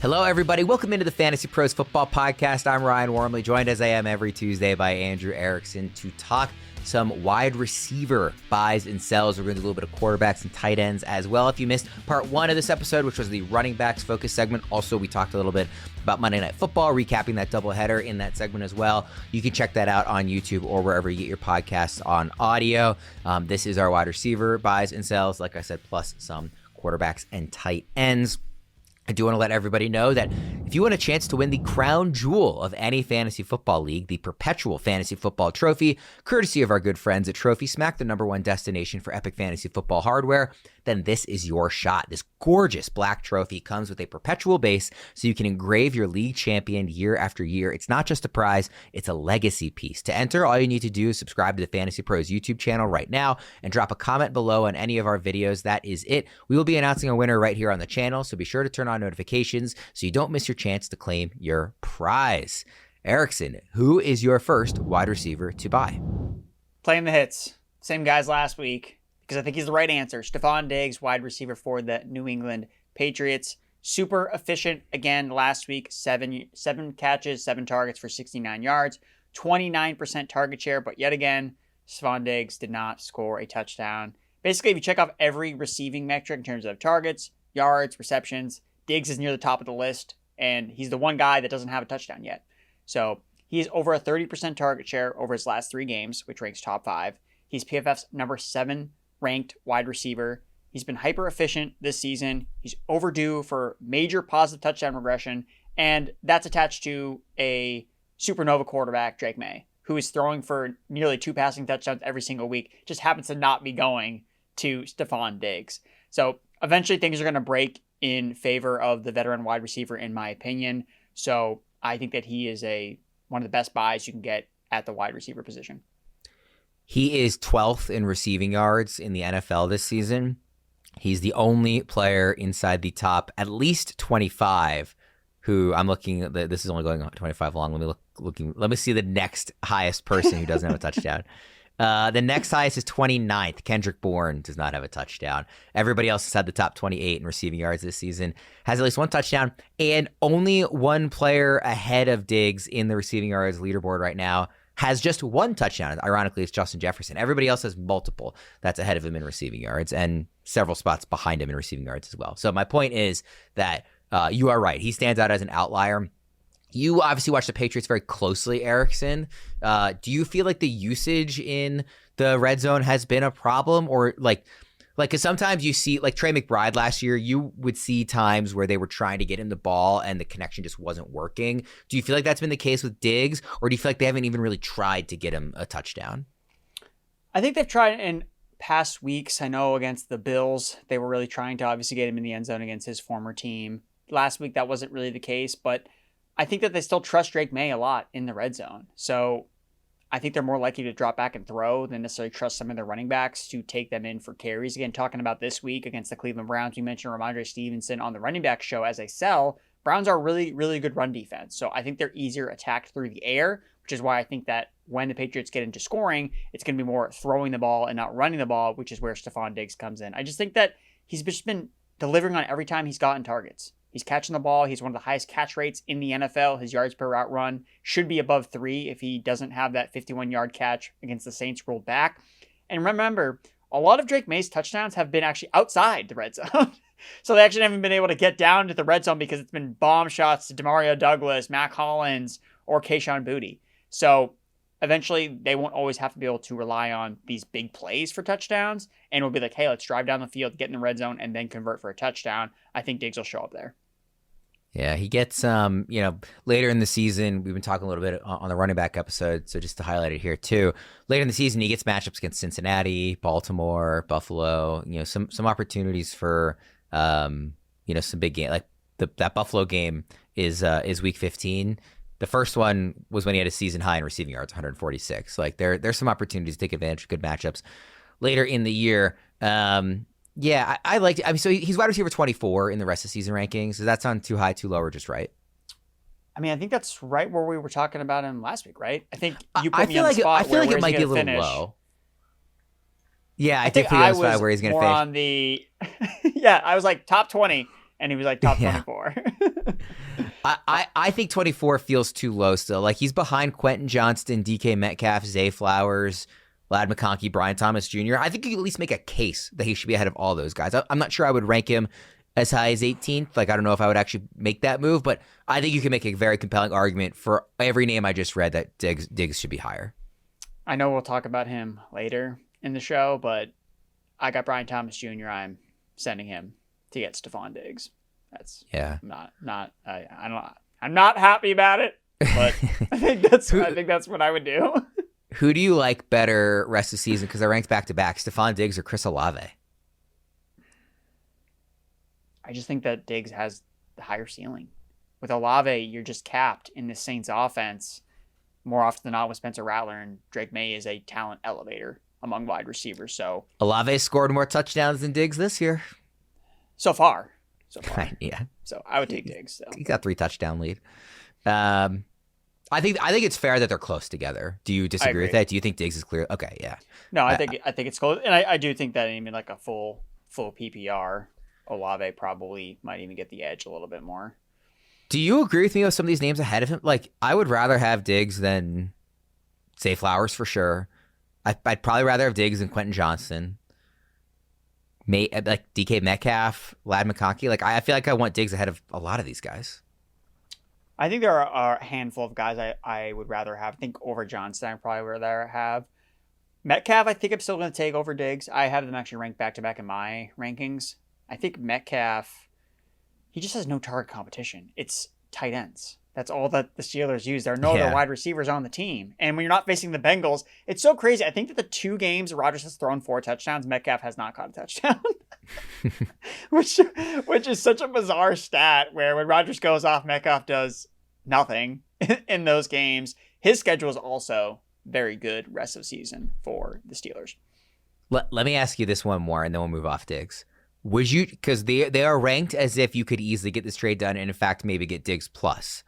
Hello, everybody. Welcome into the Fantasy Pros Football Podcast. I'm Ryan Wormeli, joined as I am every Tuesday by Andrew Erickson to talk some wide receiver buys and sells. We're going to do a little bit of quarterbacks and tight ends as well. If you missed part one of this episode, which was the running backs focus segment, also we talked a little bit about Monday Night Football, recapping that doubleheader in that segment as well. You can check that out on YouTube or wherever you get your podcasts on audio. This is our wide receiver buys and sells, like I said, plus some quarterbacks and tight ends. I do want to let everybody know that if you want a chance to win the crown jewel of any fantasy football league, the Perpetual Fantasy Football Trophy, courtesy of our good friends at Trophy Smack, the #1 destination for epic fantasy football hardware, then this is your shot. This gorgeous black trophy comes with a perpetual base so you can engrave your league champion year after year. It's not just a prize, it's a legacy piece. To enter, all you need to do is subscribe to the Fantasy Pros YouTube channel right now and drop a comment below on any of our videos. That is it. We will be announcing a winner right here on the channel, so be sure to turn on notifications so you don't miss your chance to claim your prize. Erickson, who is your first wide receiver to buy? Playing the hits. Same guys last week, because I think he's the right answer. Stefon Diggs, wide receiver for the New England Patriots. Super efficient again last week. Seven catches, 7 targets for 69 yards. 29% target share, but yet again, Stefon Diggs did not score a touchdown. Basically, if you check off every receiving metric in terms of targets, yards, receptions, Diggs is near the top of the list, and he's the one guy that doesn't have a touchdown yet. So he's over a 30% target share over his last 3 games, which ranks top 5. He's PFF's number 7 ranked wide receiver. He's been hyper efficient this season. He's overdue for major positive touchdown regression, and that's attached to a supernova quarterback, Drake May, who is throwing for nearly 2 passing touchdowns every single week. Just happens to not be going to Stefon Diggs. So eventually things are going to break in favor of the veteran wide receiver, in my opinion. So I think that he is one of the best buys you can get at the wide receiver position. He is 12th in receiving yards in the NFL this season. He's the only player inside the top at least 25 who I'm looking at. This is only going on 25 long. Let me see the next highest person who doesn't have a touchdown. The next highest is 29th. Kendrick Bourne does not have a touchdown. Everybody else has had the top 28 in receiving yards this season, has at least 1 touchdown, and only one player ahead of Diggs in the receiving yards leaderboard right now has just 1 touchdown. Ironically, it's Justin Jefferson. Everybody else has multiple that's ahead of him in receiving yards and several spots behind him in receiving yards as well. So my point is that you are right. He stands out as an outlier. You obviously watch the Patriots very closely, Erickson. Do you feel like the usage in the red zone has been a problem, or because sometimes you see, like Trey McBride last year, you would see times where they were trying to get him the ball and the connection just wasn't working. Do you feel like that's been the case with Diggs, or do you feel like they haven't even really tried to get him a touchdown? I think they've tried in past weeks. I know against the Bills, they were really trying to obviously get him in the end zone against his former team. Last week, that wasn't really the case, but I think that they still trust Drake May a lot in the red zone. So I think they're more likely to drop back and throw than necessarily trust some of their running backs to take them in for carries. Again, talking about this week against the Cleveland Browns, we mentioned Ramondre Stevenson on the running back show as a sell. Browns are really, really good run defense. So I think they're easier attacked through the air, which is why I think that when the Patriots get into scoring, it's going to be more throwing the ball and not running the ball, which is where Stefon Diggs comes in. I just think that he's just been delivering on every time he's gotten targets. He's catching the ball. He's one of the highest catch rates in the NFL. His yards per route run should be above 3 if he doesn't have that 51-yard catch against the Saints rolled back. And remember, a lot of Drake May's touchdowns have been actually outside the red zone. So they actually haven't been able to get down to the red zone because it's been bomb shots to Demario Douglas, Mac Hollins, or Kayshon Boutte. So eventually they won't always have to be able to rely on these big plays for touchdowns. And we'll be like, hey, let's drive down the field, get in the red zone, and then convert for a touchdown. I think Diggs will show up there. Yeah, he gets, later in the season, we've been talking a little bit on the running back episode, so just to highlight it here too. Later in the season, he gets matchups against Cincinnati, Baltimore, Buffalo, some opportunities for, some big game. Like that Buffalo game is week 15. The first one was when he had a season high in receiving yards, 146. Like there's some opportunities to take advantage of good matchups later in the year. Yeah, I liked it. I mean, so he's wide receiver 24 in the rest of the season rankings. Does that sound too high, too low, or just right? I mean, I think that's right where we were talking about him last week, right? I think you put me on the spot. I feel like it might be a little low. Yeah, I think put you on the spot where he's going to finish. On the, yeah, I was like top 20, and he was like top Yeah. 24. I think 24 feels too low still. Like he's behind Quentin Johnston, DK Metcalf, Zay Flowers, Lad McConkey, Brian Thomas Jr. I think you could at least make a case that he should be ahead of all those guys. I'm not sure I would rank him as high as 18th. Like I don't know if I would actually make that move, but I think you can make a very compelling argument for every name I just read that Diggs should be higher. I know we'll talk about him later in the show, but I got Brian Thomas Jr. I'm sending him to get Stefon Diggs. That's I'm not happy about it, but I think that's what I would do. Who do you like better rest of the season? Because they're ranked back to back, Stefon Diggs or Chris Olave? I just think that Diggs has the higher ceiling. With Olave, you're just capped in the Saints offense more often than not with Spencer Rattler, and Drake May is a talent elevator among wide receivers. So Olave scored more touchdowns than Diggs this year. So far. Yeah. So I would take Diggs. So. He got 3 touchdown lead. I think it's fair that they're close together. Do you disagree with that? Do you think Diggs is clear? Okay, yeah. No, I think it's close, and I do think that even like a full PPR, Olave probably might even get the edge a little bit more. Do you agree with me with some of these names ahead of him? Like, I would rather have Diggs than, say, Flowers for sure. I'd probably rather have Diggs than Quentin Johnston. Like DK Metcalf, Lad McConkey. Like, I feel like I want Diggs ahead of a lot of these guys. I think there are a handful of guys I would rather have. I think over Johnston, I probably would rather have. Metcalf, I think I'm still going to take over Diggs. I have them actually ranked back-to-back in my rankings. I think Metcalf, he just has no target competition. It's tight ends. That's all that the Steelers use. There are no other wide receivers on the team. And when you're not facing the Bengals, it's so crazy. I think that the 2 games Rodgers has thrown 4 touchdowns, Metcalf has not caught a touchdown. which is such a bizarre stat where when Rodgers goes off, Metcalf does nothing in those games. His schedule is also very good rest of season for the Steelers. Let me ask you this one more, and then we'll move off Diggs. Would you, because they are ranked as if you could easily get this trade done, and in fact maybe get Diggs plus.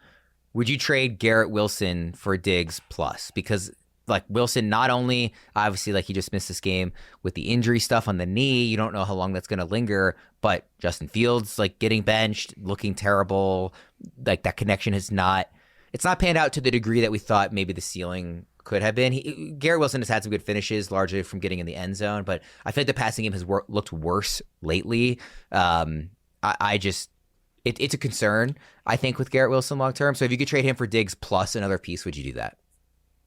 Would you trade Garrett Wilson for Diggs plus? Because like Wilson, not only obviously like he just missed this game with the injury stuff on the knee, you don't know how long that's going to linger, but Justin Fields like getting benched, looking terrible, like that connection it's not panned out to the degree that we thought maybe the ceiling could have been. Garrett Wilson has had some good finishes, largely from getting in the end zone, but I feel like the passing game has looked worse lately. It's a concern, I think, with Garrett Wilson long term. So if you could trade him for Diggs plus another piece, would you do that?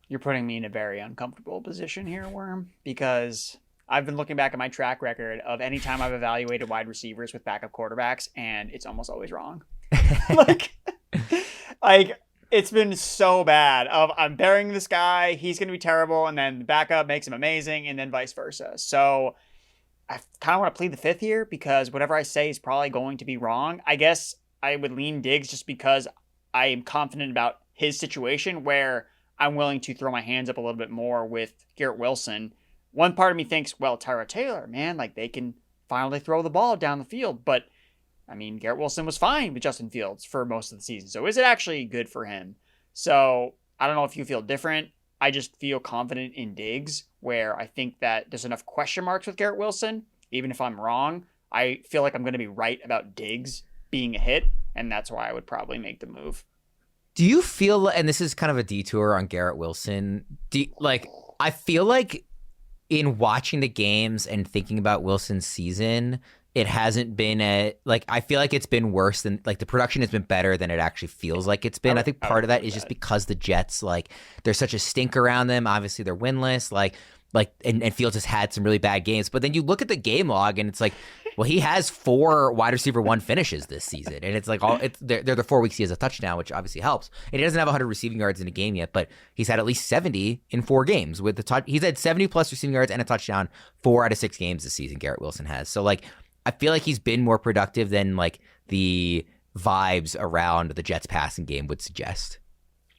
You're putting me in a very uncomfortable position here, Worm, because I've been looking back at my track record of any time I've evaluated wide receivers with backup quarterbacks, and it's almost always wrong. like it's been so bad. I'm burying this guy, he's going to be terrible, and then the backup makes him amazing, and then vice versa. So I kind of want to plead the fifth here because whatever I say is probably going to be wrong. I guess I would lean Diggs just because I am confident about his situation where I'm willing to throw my hands up a little bit more with Garrett Wilson. One part of me thinks, well, Tyrod Taylor, man, like they can finally throw the ball down the field. But, I mean, Garrett Wilson was fine with Justin Fields for most of the season. So is it actually good for him? So I don't know if you feel different. I just feel confident in Diggs, where I think that there's enough question marks with Garrett Wilson. Even if I'm wrong, I feel like I'm going to be right about Diggs being a hit, and that's why I would probably make the move. Do you feel, and this is kind of a detour on Garrett Wilson, I feel like in watching the games and thinking about Wilson's season, it hasn't been I feel like it's been worse than, like the production has been better than it actually feels like it's been. I think part of that is just because the Jets, like there's such a stink around them. Obviously they're winless, and Fields has had some really bad games. But then you look at the game log and it's like, well, he has 4 wide receiver 1 finishes this season. And it's like they're the 4 weeks he has a touchdown, which obviously helps. And he doesn't have 100 receiving yards in a game yet, but he's had at least 70 in 4 games with the touch. He's had 70 plus receiving yards and a touchdown 4 out of 6 games this season. Garrett Wilson has. So like, I feel like he's been more productive than like the vibes around the Jets passing game would suggest.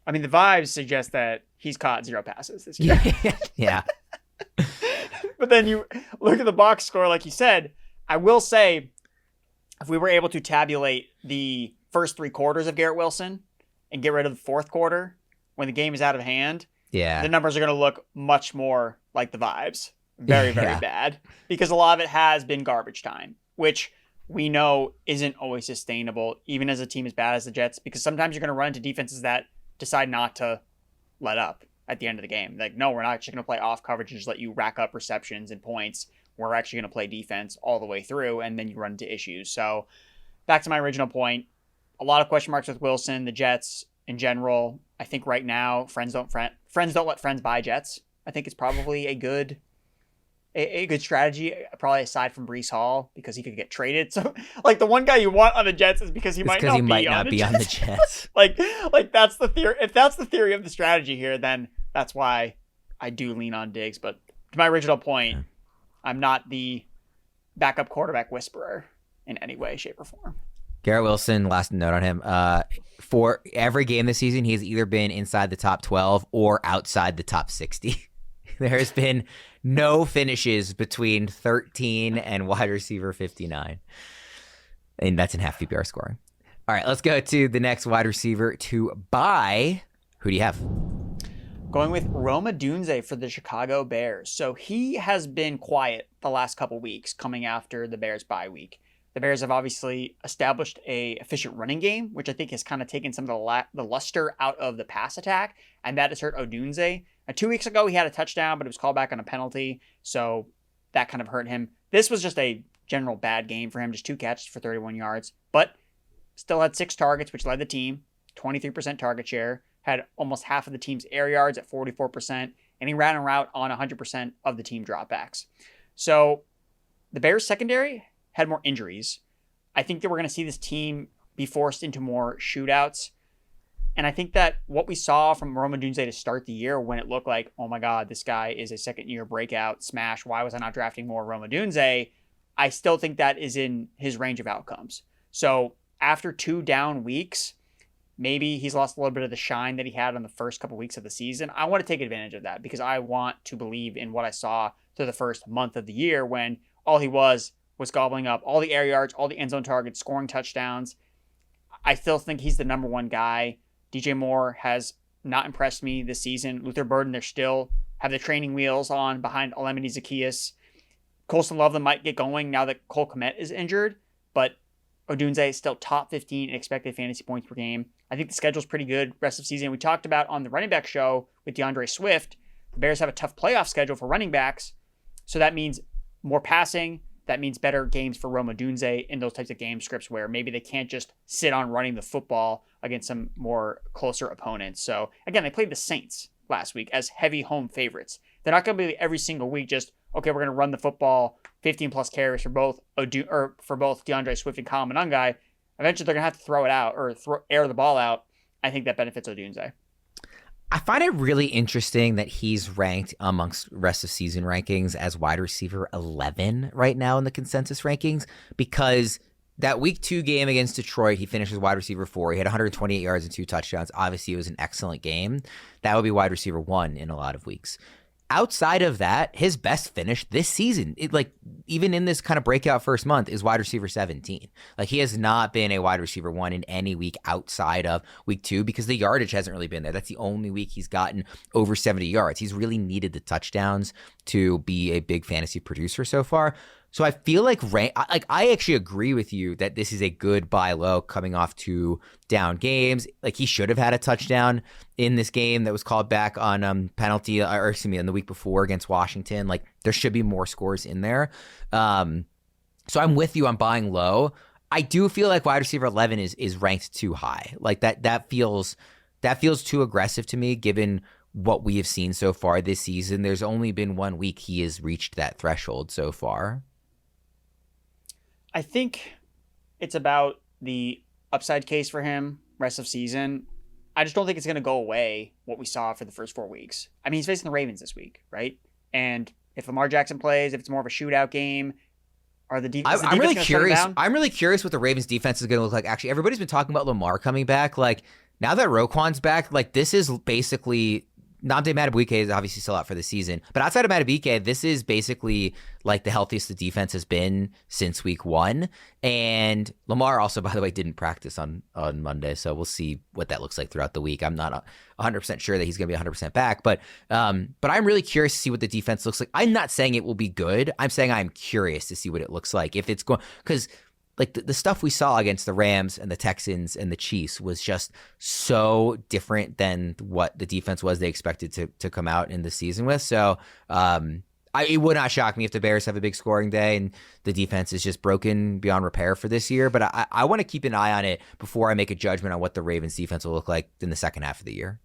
I mean, the vibes suggest that he's caught 0 passes this year. Yeah. But then you look at the box score, like you said. I will say, if we were able to tabulate the first 3 quarters of Garrett Wilson and get rid of the 4th quarter when the game is out of hand, the numbers are going to look much more like the vibes. Very, very bad. Because a lot of it has been garbage time, which we know isn't always sustainable, even as a team as bad as the Jets, because sometimes you're going to run into defenses that decide not to let up at the end of the game. Like, no, we're not actually going to play off coverage and just let you rack up receptions and points. We're actually going to play defense all the way through, and then you run into issues. So back to my original point, a lot of question marks with Wilson, the Jets in general. I think right now, friends don't let friends buy Jets. I think it's probably a good strategy, probably aside from Breece Hall, because he could get traded. So, like, the one guy you want on the Jets is because he might not be on the Jets. like that's the theory. If that's the theory of the strategy here, then that's why I do lean on Diggs. But to my original point, I'm not the backup quarterback whisperer in any way, shape, or form. Garrett Wilson, last note on him. For every game this season, he's either been inside the top 12 or outside the top 60. There has been no finishes between 13 and wide receiver 59. And that's in half PPR scoring. All right, let's go to the next wide receiver to buy. Who do you have? Going with Odunze for the Chicago Bears. So he has been quiet the last couple weeks coming after the Bears bye week. The Bears have obviously established a efficient running game, which I think has kind of taken some of the luster out of the pass attack, and that has hurt Odunze. 2 weeks ago, he had a touchdown, but it was called back on a penalty, so that kind of hurt him. This was just a general bad game for him, just 2 catches for 31 yards, but still had 6 targets, which led the team, 23% target share, had almost half of the team's air yards at 44%, and he ran a route on 100% of the team dropbacks. So the Bears secondary had more injuries. I think that we're going to see this team be forced into more shootouts. And I think that what we saw from Odunze to start the year, when it looked like, oh my God, this guy is a second-year breakout smash, why was I not drafting more Odunze? I still think that is in his range of outcomes. So after 2 down weeks, maybe he's lost a little bit of the shine that he had on the first couple weeks of the season. I want to take advantage of that because I want to believe in what I saw through the first month of the year when all he was gobbling up all the air yards, all the end zone targets, scoring touchdowns. I still think he's the number one guy. DJ Moore has not impressed me this season. Luther Burden, they're still have the training wheels on behind Olamide Zaccheaus. Colston Loveland might get going now that Cole Kmet is injured, but Odunze is still top 15 in expected fantasy points per game. I think the schedule's pretty good rest of the season. We talked about on the running back show with DeAndre Swift, the Bears have a tough playoff schedule for running backs, so that means more passing. That means better games for Odunze in those types of game scripts where maybe they can't just sit on running the football against some more closer opponents. So again, they played the Saints last week as heavy home favorites. They're not going to be every single week just, okay, we're going to run the football 15 plus carries for both DeAndre Swift and Kyle Monangai. Eventually they're going to have to throw it out or air the ball out. I think that benefits Odunze. I find it really interesting that he's ranked amongst rest of season rankings as wide receiver 11 right now in the consensus rankings, because that week 2 game against Detroit, he finishes wide receiver 4. He had 128 yards and 2 touchdowns. Obviously, it was an excellent game. That would be wide receiver 1 in a lot of weeks. Outside of that, his best finish this season, even in this kind of breakout first month, is wide receiver 17. Like, he has not been a wide receiver 1 in any week outside of week 2 because the yardage hasn't really been there. That's the only week he's gotten over 70 yards. He's really needed the touchdowns to be a big fantasy producer so far. So I feel like I actually agree with you that this is a good buy low coming off 2 down games. Like, he should have had a touchdown in this game that was called back on penalty, or excuse me, on the week before against Washington. Like, there should be more scores in there. So I'm with you on buying low. I do feel like wide receiver 11 is ranked too high. Like that feels too aggressive to me given what we have seen so far this season. There's only been 1 week he has reached that threshold so far. I think it's about the upside case for him rest of season. I just don't think it's going to go away what we saw for the first 4 weeks. I mean, he's facing the Ravens this week, right? And if Lamar Jackson plays, if it's more of a shootout game, are the defense I'm really curious. I'm really curious what the Ravens defense is going to look like. Actually, everybody's been talking about Lamar coming back. Like, now that Roquan's back, like, this is basically Nnamdi Madubuike is obviously still out for the season, but outside of Madubuike, this is basically like the healthiest the defense has been since week 1. And Lamar also, by the way, didn't practice on Monday, so we'll see what that looks like throughout the week. I'm not 100% sure that he's going to be 100% back, but I'm really curious to see what the defense looks like. I'm not saying it will be good. I'm saying I'm curious to see what it looks like. If it's going, because like the stuff we saw against the Rams and the Texans and the Chiefs was just so different than what the defense was they expected to come out in the season with. So it would not shock me if the Bears have a big scoring day and the defense is just broken beyond repair for this year. But I want to keep an eye on it before I make a judgment on what the Ravens defense will look like in the second half of the year.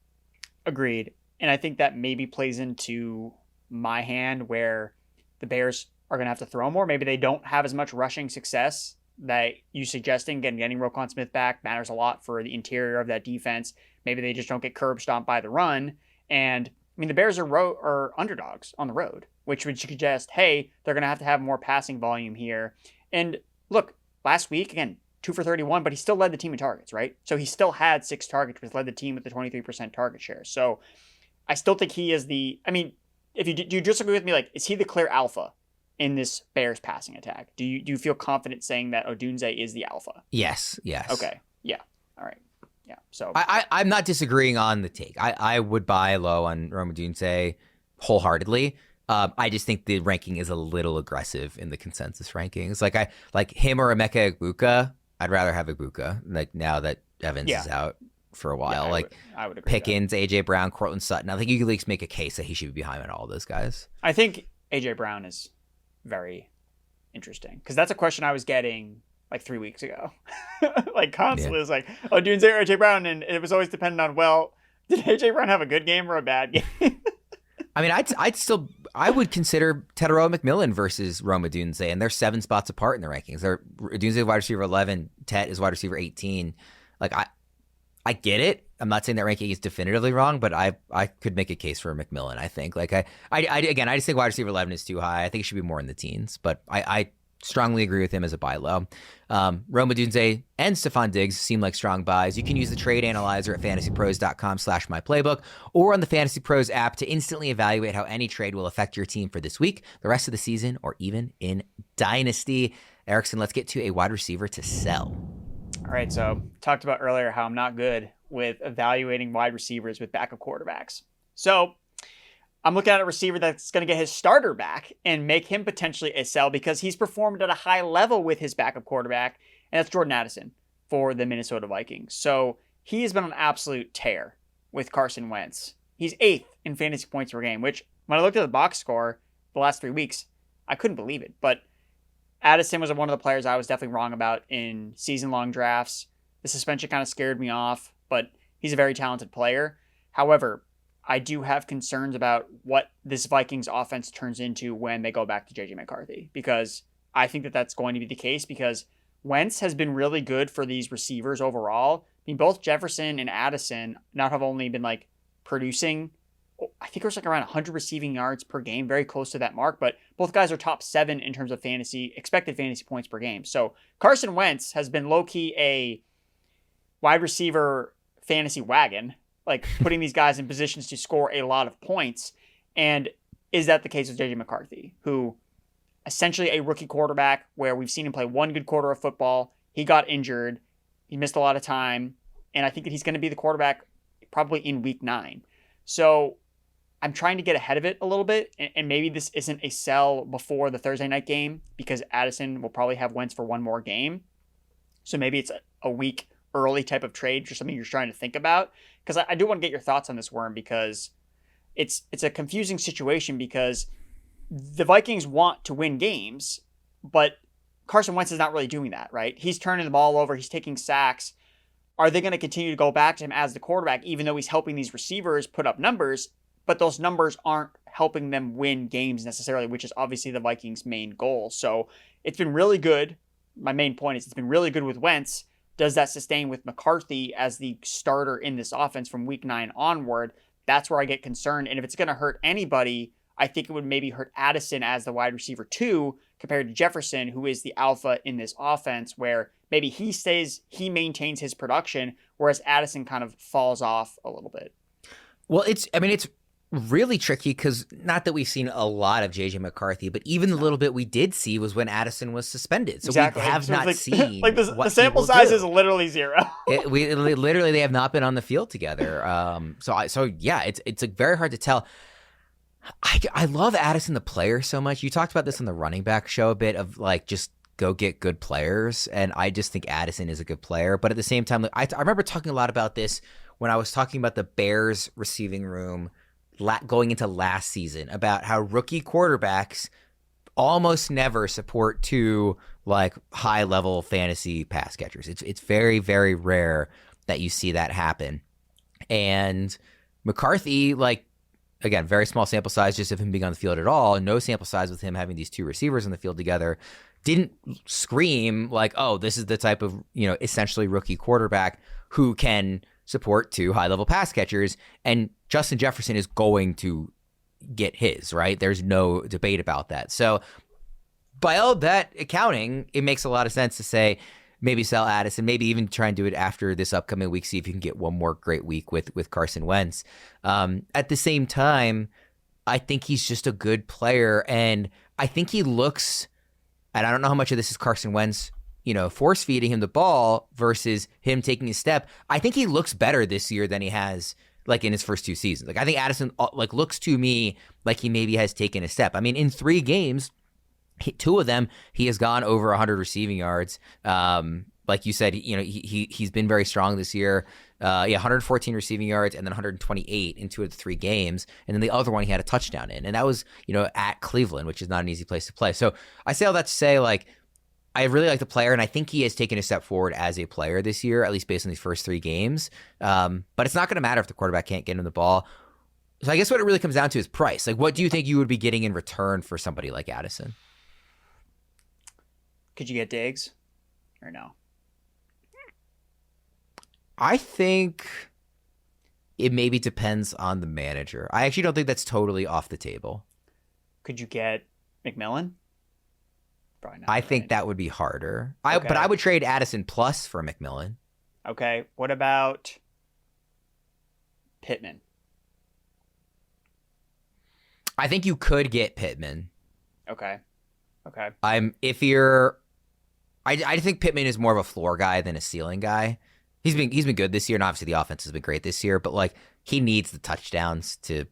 Agreed. And I think that maybe plays into my hand where the Bears are going to have to throw more. Maybe they don't have as much rushing success that you suggesting. Getting Roquan Smith back matters a lot for the interior of that defense. Maybe they just don't get curb stomped by the run. And I mean, the Bears are underdogs on the road, which would suggest, hey, they're going to have more passing volume here. And look, last week, again, 2 for 31, but he still led the team in targets, right? So he still had 6 targets, which led the team with the 23% target share. So I still think he is if you do you disagree with me, like, is he the clear alpha in this Bears passing attack? Do you feel confident saying that Odunze is the alpha? Yes. Okay. Yeah. All right. Yeah. So I'm not disagreeing on the take. I would buy low on Rome Odunze wholeheartedly. I just think the ranking is a little aggressive in the consensus rankings. Like him or Emeka Egbuka. I'd rather have Egbuka, like, now that Evans is out for a while. Yeah, I would agree. Pickens, AJ Brown, Cortland Sutton. I think you could at least make a case that he should be behind all those guys. I think AJ Brown is very interesting because that's a question I was getting like 3 weeks ago. Like constantly, It was like, oh, Odunze or AJ Brown, and it was always dependent on, well, did AJ Brown have a good game or a bad game? I mean, I would consider Teteroa McMillan versus Rome Odunze, and they're 7 spots apart in the rankings. They're Odunze wide receiver 11, Tet is wide receiver 18. Like, I get it. I'm not saying that ranking is definitively wrong, but I could make a case for McMillan. I think, like, I just think wide receiver 11 is too high. I think it should be more in the teens, but I strongly agree with him as a buy low. Rome Odunze and Stefon Diggs seem like strong buys. You can use the trade analyzer at fantasypros.com/myplaybook or on the Fantasy Pros app to instantly evaluate how any trade will affect your team for this week, the rest of the season, or even in Dynasty. Erickson, let's get to a wide receiver to sell. All right, so talked about earlier how I'm not good with evaluating wide receivers with backup quarterbacks. So I'm looking at a receiver that's going to get his starter back and make him potentially a sell because he's performed at a high level with his backup quarterback, and that's Jordan Addison for the Minnesota Vikings. So he has been on an absolute tear with Carson Wentz. He's 8th in fantasy points per game, which when I looked at the box score the last 3 weeks, I couldn't believe it. But Addison was one of the players I was definitely wrong about in season-long drafts. The suspension kind of scared me off, but he's a very talented player. However, I do have concerns about what this Vikings offense turns into when they go back to JJ McCarthy, because I think that that's going to be the case because Wentz has been really good for these receivers overall. I mean, both Jefferson and Addison not have only been like producing, I think it was like around 100 receiving yards per game, very close to that mark, but both guys are top 7 in terms of expected fantasy points per game. So Carson Wentz has been low-key a wide receiver fantasy wagon, like putting these guys in positions to score a lot of points. And is that the case with JJ McCarthy, who essentially a rookie quarterback where we've seen him play 1 good quarter of football. He got injured. He missed a lot of time. And I think that he's going to be the quarterback probably in week 9. So I'm trying to get ahead of it a little bit. And maybe this isn't a sell before the Thursday night game because Addison will probably have Wentz for 1 more game. So maybe it's a week early type of trade, just something you're trying to think about. Because I do want to get your thoughts on this, Worm, because it's a confusing situation because the Vikings want to win games, but Carson Wentz is not really doing that, right? He's turning the ball over. He's taking sacks. Are they going to continue to go back to him as the quarterback, even though he's helping these receivers put up numbers, but those numbers aren't helping them win games necessarily, which is obviously the Vikings' main goal. So it's been really good. My main point is it's been really good with Wentz. Does that sustain with McCarthy as the starter in this offense from week 9 onward? That's where I get concerned. And if it's going to hurt anybody, I think it would maybe hurt Addison as the wide receiver 2 compared to Jefferson, who is the alpha in this offense, where maybe he maintains his production, whereas Addison kind of falls off a little bit. Well, it's really tricky because not that we've seen a lot of JJ McCarthy, but even the little bit we did see was when Addison was suspended. So exactly. We have not seen like the sample size is literally 0. Literally they have not been on the field together. So it's like very hard to tell. I love Addison the player so much. You talked about this on the running back show a bit of like just go get good players. And I just think Addison is a good player. But at the same time, I remember talking a lot about this when I was talking about the Bears receiving room going into last season, about how rookie quarterbacks almost never support two like high level fantasy pass catchers. It's very, very rare that you see that happen. And McCarthy, like, again, very small sample size just of him being on the field at all, no sample size with him having these two receivers on the field together, didn't scream like, oh, this is the type of, essentially rookie quarterback who can support two high level pass catchers. And Justin Jefferson is going to get his, right? There's no debate about that. So by all that accounting, it makes a lot of sense to say maybe sell Addison, maybe even try and do it after this upcoming week, see if you can get one more great week with Carson Wentz. At the same time, I think he's just a good player, and I think he looks, and I don't know how much of this is Carson Wentz, force feeding him the ball versus him taking a step. I think he looks better this year than he has like in his first two seasons. Like I think Addison like looks to me like he maybe has taken a step. I mean, in 3 games, two of them, he has gone over 100 receiving yards. Like you said, he's been very strong this year. 114 receiving yards and then 128 in 2 of the 3 games. And then the other one he had a touchdown in. And that was, at Cleveland, which is not an easy place to play. So I say all that to say, like, I really like the player, and I think he has taken a step forward as a player this year, at least based on these first 3 games. But it's not going to matter if the quarterback can't get him the ball. So I guess what it really comes down to is price. Like, what do you think you would be getting in return for somebody like Addison? Could you get Diggs or no? I think it maybe depends on the manager. I actually don't think that's totally off the table. Could you get McMillan? Probably not. I think that would be harder. Okay. But I would trade Addison plus for McMillan. Okay. What about Pittman? I think you could get Pittman. Okay. I think Pittman is more of a floor guy than a ceiling guy. He's been good this year, and obviously the offense has been great this year, but like he needs the touchdowns to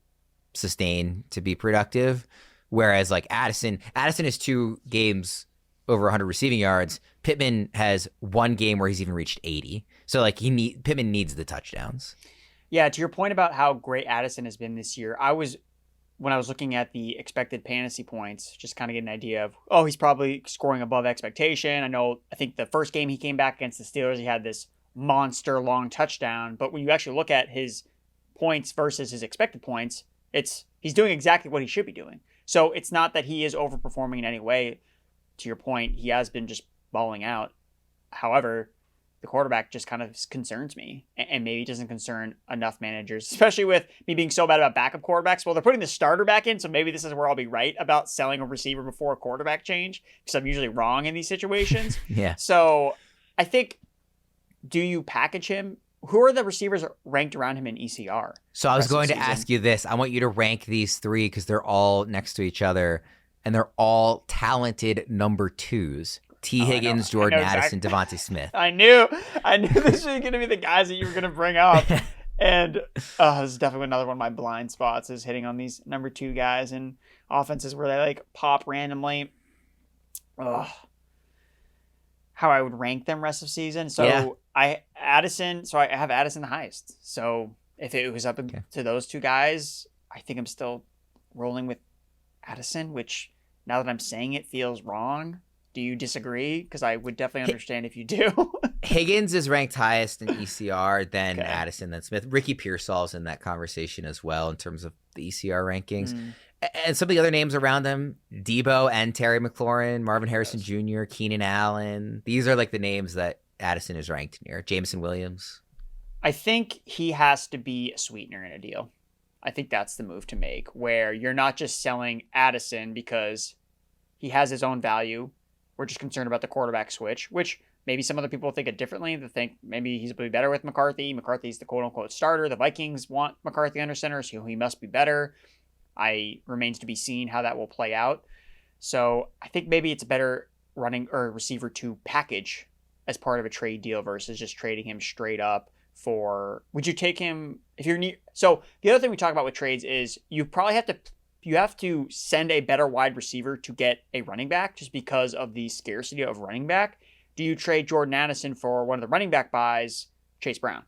sustain, to be productive. Whereas like Addison has 2 games over 100 receiving yards. Pittman has 1 game where he's even reached 80. So like Pittman needs the touchdowns. Yeah, to your point about how great Addison has been this year, when I was looking at the expected fantasy points, just kind of get an idea of, he's probably scoring above expectation. I think the first game he came back against the Steelers, he had this monster long touchdown. But when you actually look at his points versus his expected points, he's doing exactly what he should be doing. So it's not that he is overperforming in any way. To your point, he has been just balling out. However, the quarterback just kind of concerns me, and maybe doesn't concern enough managers, especially with me being so bad about backup quarterbacks. Well, they're putting the starter back in, so maybe this is where I'll be right about selling a receiver before a quarterback change, because I'm usually wrong in these situations. Yeah. So I think, do you package him? Who are the receivers ranked around him in ECR? So I was going to ask you this. I want you to rank these 3 because they're all next to each other, and they're all talented number 2s. Higgins, Jordan Addison, Devontae Smith. I knew this was going to be the guys that you were going to bring up. And this is definitely another one of my blind spots, is hitting on these number 2 guys in offenses where they like pop randomly. How I would rank them rest of season. So yeah. I have Addison the highest. So if it was up to those 2 guys, I think I'm still rolling with Addison, which now that I'm saying it feels wrong. Do you disagree? Because I would definitely understand if you do. Higgins is ranked highest in ECR, then Addison, then Smith. Ricky Pearsall's in that conversation as well in terms of the ECR rankings. And some of the other names around them, Debo and Terry McLaurin, Marvin Harrison Jr., Keenan Allen. These are like the names that Addison is ranked near. Jameson Williams. I think he has to be a sweetener in a deal. I think that's the move to make, where you're not just selling Addison because he has his own value. We're just concerned about the quarterback switch, which maybe some other people think it differently. They think maybe he's going to be better with McCarthy. McCarthy's the quote-unquote starter. The Vikings want McCarthy under center, so he must be better. Remains to be seen how that will play out. So I think maybe it's better running or receiver to package as part of a trade deal versus just trading him straight up for. Would you take him if you're new? So the other thing we talk about with trades is you probably have to you have to send a better wide receiver to get a running back just because of the scarcity of running back, do you trade Jordan Addison for one of the running back buys, Chase Brown?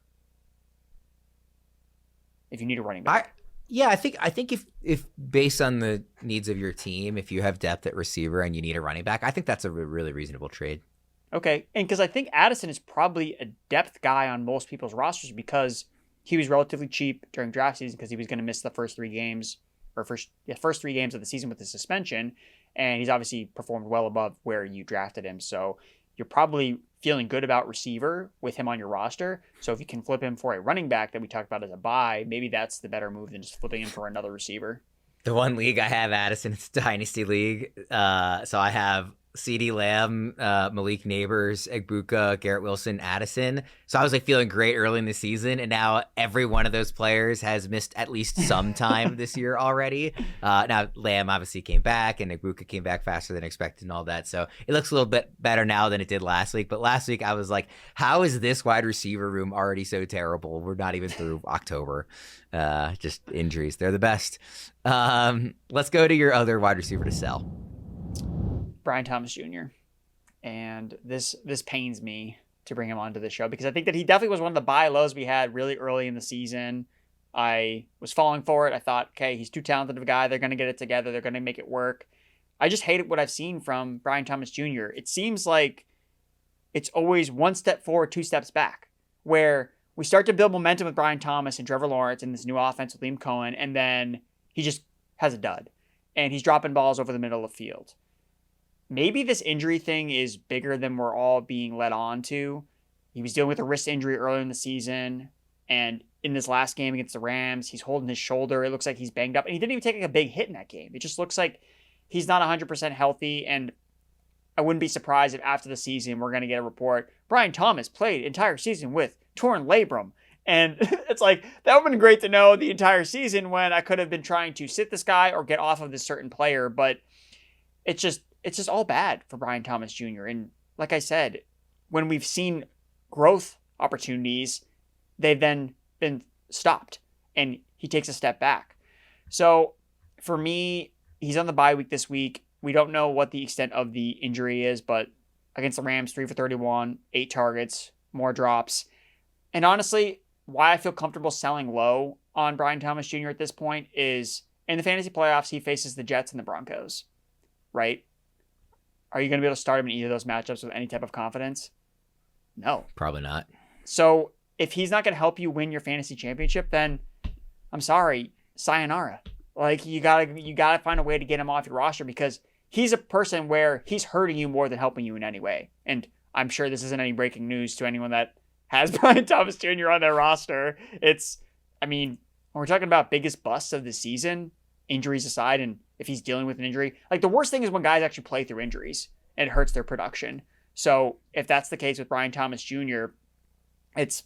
If you need a running back. I think if based on the needs of your team, if you have depth at receiver and you need a running back, I think that's a really reasonable trade. Okay, and because I think Addison is probably a depth guy on most people's rosters because he was relatively cheap during draft season because he was going to miss the first 3 games first 3 games of the season with the suspension, and he's obviously performed well above where you drafted him. So you're probably feeling good about receiver with him on your roster. So if you can flip him for a running back that we talked about as a buy, maybe that's the better move than just flipping him for another receiver. The one league I have Addison, it's Dynasty League. So I have CeeDee Lamb, Malik Neighbors, Egbuka, Garrett Wilson, Addison. So I was like feeling great early in the season, and now every one of those players has missed at least some time this year already. Now Lamb obviously came back, and Egbuka came back faster than expected and all that. So it looks a little bit better now than it did last week. But last week I was like, how is this wide receiver room already so terrible? We're not even through October. Just injuries. They're the best. Let's go to your other wide receiver to sell. Brian Thomas Jr. And this pains me to bring him onto the show because I think that he definitely was one of the buy lows we had really early in the season. I was falling for it. I thought, okay, he's too talented of a guy. They're going to get it together. They're going to make it work. I just hated what I've seen from Brian Thomas Jr. It seems like it's always one step forward, 2 steps back, where we start to build momentum with Brian Thomas and Trevor Lawrence and this new offense with Liam Cohen, and then he just has a dud. And he's dropping balls over the middle of the field. Maybe this injury thing is bigger than we're all being led on to. He was dealing with a wrist injury earlier in the season, and in this last game against the Rams, he's holding his shoulder. It looks like he's banged up, and he didn't even take like a big hit in that game. It just looks like he's not 100% healthy, and I wouldn't be surprised if after the season we're going to get a report, Brian Thomas played entire season with torn labrum. And it's like, that would have been great to know the entire season when I could have been trying to sit this guy or get off of this certain player, but it's just all bad for Brian Thomas Jr. And like I said, when we've seen growth opportunities, they've then been stopped and he takes a step back. So for me, he's on the bye week this week. We don't know what the extent of the injury is, but against the Rams, 3 for 31, 8 targets, more drops. And honestly, why I feel comfortable selling low on Brian Thomas Jr. at this point is in the fantasy playoffs, he faces the Jets and the Broncos, right? Are you going to be able to start him in either of those matchups with any type of confidence? No. Probably not. So if he's not going to help you win your fantasy championship, then I'm sorry, sayonara. Like you gotta find a way to get him off your roster because he's a person where he's hurting you more than helping you in any way. And I'm sure this isn't any breaking news to anyone that has Brian Thomas Jr. on their roster. When we're talking about biggest busts of the season, injuries aside, and if he's dealing with an injury, like the worst thing is when guys actually play through injuries and it hurts their production. So if that's the case with Brian Thomas Jr., it's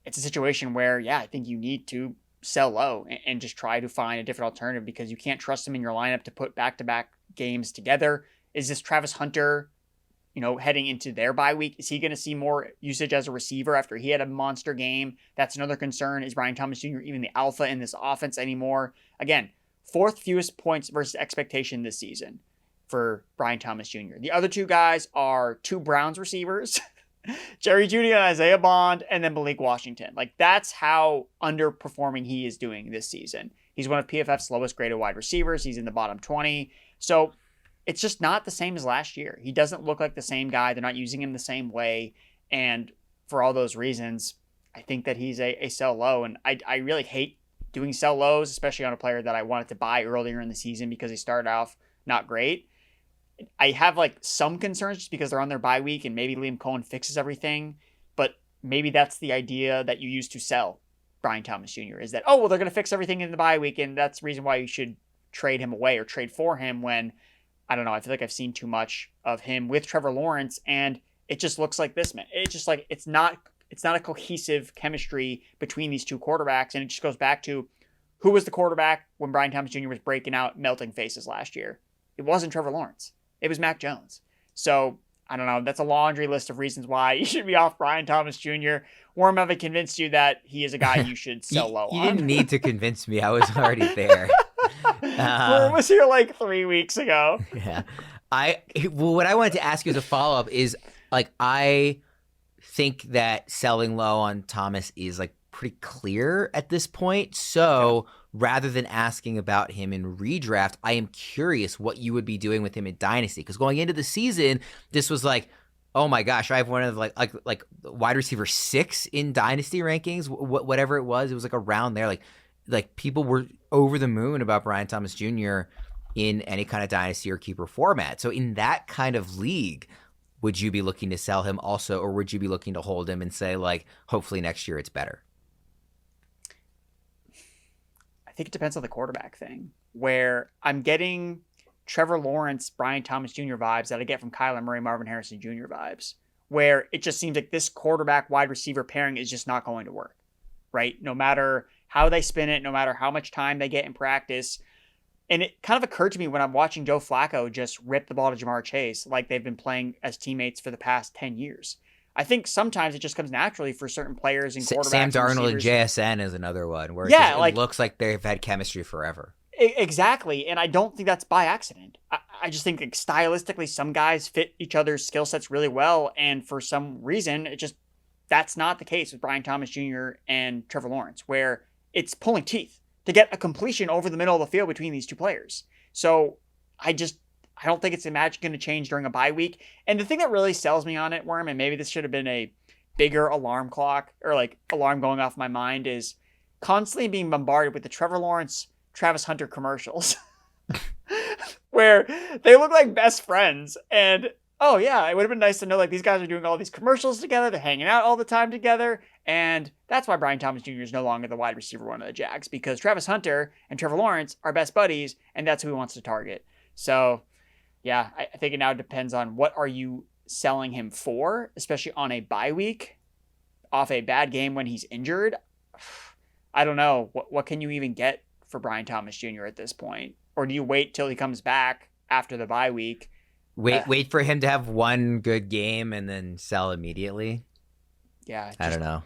a situation where, yeah, I think you need to sell low and just try to find a different alternative because you can't trust him in your lineup to put back-to-back games together. Is this Travis Hunter, heading into their bye week? Is he going to see more usage as a receiver after he had a monster game? That's another concern. Is Brian Thomas Jr. even the alpha in this offense anymore? Again, 4th fewest points versus expectation this season for Brian Thomas Jr. The other 2 guys are 2 Browns receivers, Jerry Jeudy and Isaiah Bond, and then Malik Washington. Like, that's how underperforming he is doing this season. He's one of PFF's lowest graded wide receivers. He's in the bottom 20. So it's just not the same as last year. He doesn't look like the same guy. They're not using him the same way. And for all those reasons, I think that he's a sell low. And I really hate doing sell lows, especially on a player that I wanted to buy earlier in the season because he started off not great. I have some concerns just because they're on their bye week and maybe Liam Cohen fixes everything, but maybe that's the idea that you use to sell Brian Thomas Jr. is that, they're going to fix everything in the bye week and that's the reason why you should trade him away or trade for him when, I don't know, I feel like I've seen too much of him with Trevor Lawrence and it just looks like this, man. It's just like, it's not a cohesive chemistry between these 2 quarterbacks and it just goes back to who was the quarterback when Brian Thomas Jr. was breaking out melting faces last year. It wasn't Trevor Lawrence. It was Mac Jones. So, I don't know. That's a laundry list of reasons why you should be off Brian Thomas Jr. Worm, have I convinced you that he is a guy you should sell low on? You didn't need to convince me. I was already there. Worm was here like 3 weeks ago. Yeah. What I wanted to ask you as a follow-up is, like, I think that selling low on Thomas is, like, pretty clear at this point. So rather than asking about him in redraft, I am curious what you would be doing with him in Dynasty. Because going into the season, this was like, oh my gosh, I have one of like wide receiver 6 in Dynasty rankings, whatever it was like around there. Like people were over the moon about Brian Thomas Jr. in any kind of Dynasty or keeper format. So in that kind of league, would you be looking to sell him also, or would you be looking to hold him and say, like, hopefully next year it's better? I think it depends on the quarterback thing, where I'm getting Trevor Lawrence, Brian Thomas Jr. vibes that I get from Kyler Murray, Marvin Harrison Jr. vibes, where it just seems like this quarterback wide receiver pairing is just not going to work, right? No matter how they spin it, no matter how much time they get in practice. And it kind of occurred to me when I'm watching Joe Flacco just rip the ball to Jamar Chase like they've been playing as teammates for the past 10 years. I think sometimes it just comes naturally for certain players and quarterbacks. Sam Darnold and JSN is another one where it looks like they've had chemistry forever. Exactly. And I don't think that's by accident. I just think, like, stylistically, some guys fit each other's skill sets really well. And for some reason, that's not the case with Brian Thomas Jr. and Trevor Lawrence, where it's pulling teeth to get a completion over the middle of the field between these two players. So I don't think it's going to change during a bye week. And the thing that really sells me on it, Worm, and maybe this should have been a bigger alarm clock or like alarm going off my mind, is constantly being bombarded with the Trevor Lawrence, Travis Hunter commercials where they look like best friends. And oh yeah, it would have been nice to know, like, these guys are doing all these commercials together. They're hanging out all the time together. And that's why Brian Thomas Jr. is no longer the wide receiver one of the Jags, because Travis Hunter and Trevor Lawrence are best buddies, and that's who he wants to target. So yeah, I think it now depends on what are you selling him for, especially on a bye week off a bad game when he's injured. I don't know. What can you even get for Brian Thomas Jr. at this point? Or do you wait till he comes back after the bye week? Wait for him to have one good game and then sell immediately? Yeah. I don't know.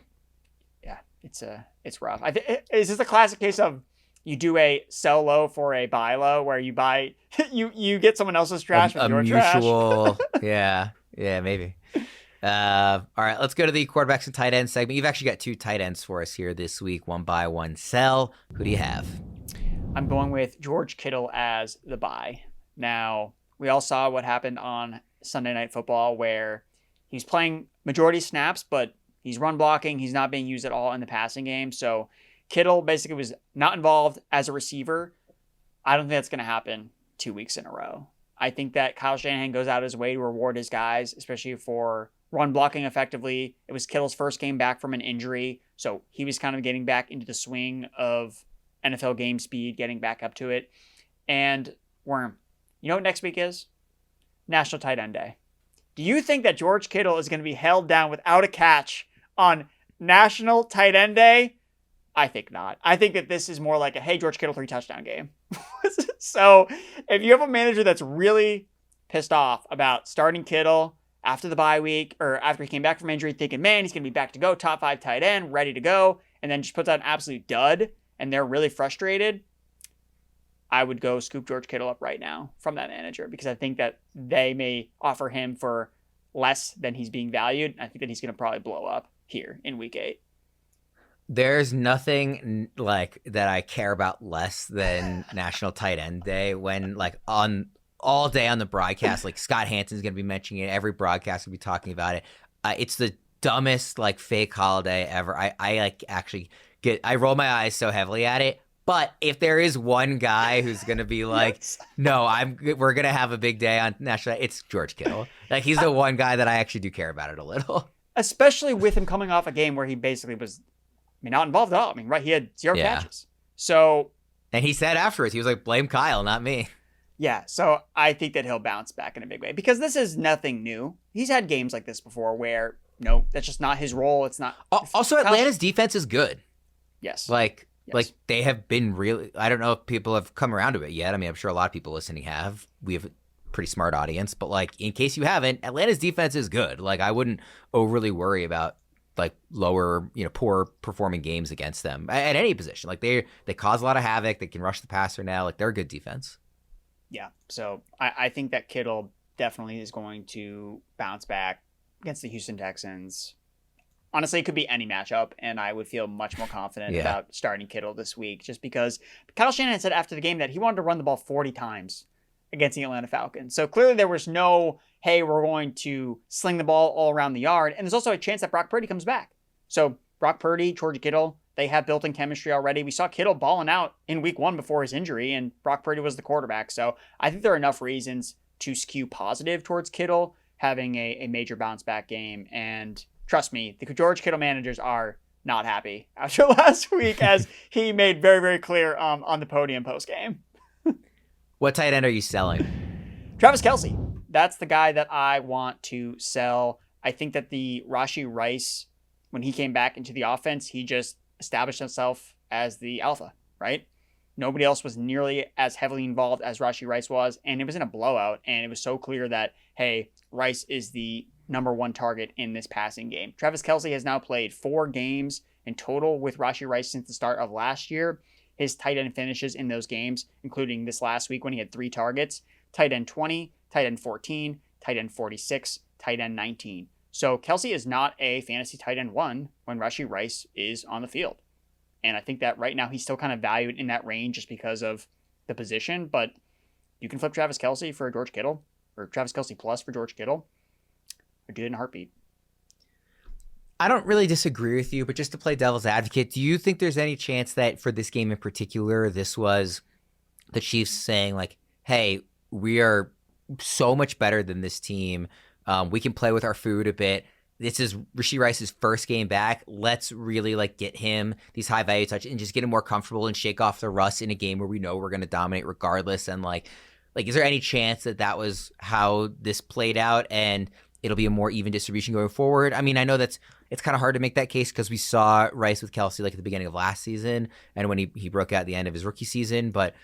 Yeah, it's rough. Is this a classic case of you do a sell low for a buy low, where you buy you get someone else's trash with your mutual, trash? yeah, maybe. All right, let's go to the quarterbacks and tight end segment. You've actually got 2 tight ends for us here this week. One buy, one sell. Who do you have? I'm going with George Kittle as the buy. Now, we all saw what happened on Sunday Night Football, where he's playing majority snaps, but he's run blocking. He's not being used at all in the passing game. So Kittle basically was not involved as a receiver. I don't think that's going to happen 2 weeks in a row. I think that Kyle Shanahan goes out of his way to reward his guys, especially for run blocking effectively. It was Kittle's first game back from an injury, so he was kind of getting back into the swing of NFL game speed, getting back up to it. And Worm, you know what next week is? National Tight End Day. Do you think that George Kittle is going to be held down without a catch on National Tight End Day? I think not. I think that this is more like a, hey, George Kittle 3-touchdown game. So if you have a manager that's really pissed off about starting Kittle after the bye week or after he came back from injury, thinking, man, he's going to be back to go, top 5 tight end, ready to go, and then just puts out an absolute dud, and they're really frustrated, I would go scoop George Kittle up right now from that manager, because I think that they may offer him for less than he's being valued. I think that he's going to probably blow up here in week 8. There's nothing like that I care about less than National Tight End Day, when, like, on all day on the broadcast, like, Scott Hanson's going to be mentioning it. Every broadcast will be talking about it. It's the dumbest, like, fake holiday ever. I like actually I roll my eyes so heavily at it. But if there is one guy who's going to be like, yes, no, we're going to have a big day on National Day, it's George Kittle. Like, he's the one guy that I actually do care about it a little. Especially with him coming off a game where he basically was, not involved at all. Right, he had 0 catches. So, and he said afterwards, he was like, blame Kyle, not me. Yeah, so I think that he'll bounce back in a big way, because this is nothing new. He's had games like this before where, no, that's just not his role. It's not. Also, Atlanta's defense is good. Yes. Like they have been really, I don't know if people have come around to it yet. I'm sure a lot of people listening have. We have a pretty smart audience, but, like, in case you haven't, Atlanta's defense is good. Like, I wouldn't overly worry about like lower, poor performing games against them at any position. Like they cause a lot of havoc. They can rush the passer now. Like they're a good defense. Yeah. So I think that Kittle definitely is going to bounce back against the Houston Texans. Honestly, it could be any matchup, and I would feel much more confident about starting Kittle this week just because Kyle Shanahan said after the game that he wanted to run the ball 40 times against the Atlanta Falcons. So clearly there was no, hey, we're going to sling the ball all around the yard. And there's also a chance that Brock Purdy comes back. So Brock Purdy, George Kittle, they have built-in chemistry already. We saw Kittle balling out in week 1 before his injury, and Brock Purdy was the quarterback. So I think there are enough reasons to skew positive towards Kittle having a major bounce-back game. And trust me, the George Kittle managers are not happy after last week, as he made very, very clear on the podium post-game. What tight end are you selling? Travis Kelce. That's the guy that I want to sell. I think that the Rashee Rice, when he came back into the offense, he just established himself as the alpha, right? Nobody else was nearly as heavily involved as Rashee Rice was, and it was in a blowout, and it was so clear that, hey, Rice is the number 1 target in this passing game. Travis Kelce has now played 4 games in total with Rashee Rice since the start of last year. His tight end finishes in those games, including this last week when he had 3 targets, tight end 20, tight end 14, tight end 46, tight end 19. So Kelce is not a fantasy tight end 1 when Rashee Rice is on the field. And I think that right now he's still kind of valued in that range just because of the position, but you can flip Travis Kelce for George Kittle, or Travis Kelce plus for George Kittle. I'd do it in a heartbeat. I don't really disagree with you, but just to play devil's advocate, do you think there's any chance that for this game in particular, this was the Chiefs saying like, hey, we are so much better than this team. We can play with our food a bit. This is Rashee Rice's first game back. Let's really like get him these high value touches and just get him more comfortable and shake off the rust in a game where we know we're going to dominate regardless. And like, is there any chance that that was how this played out and it'll be a more even distribution going forward? I mean, I know it's kind of hard to make that case because we saw Rice with Kelce like at the beginning of last season and when he broke out at the end of his rookie season. But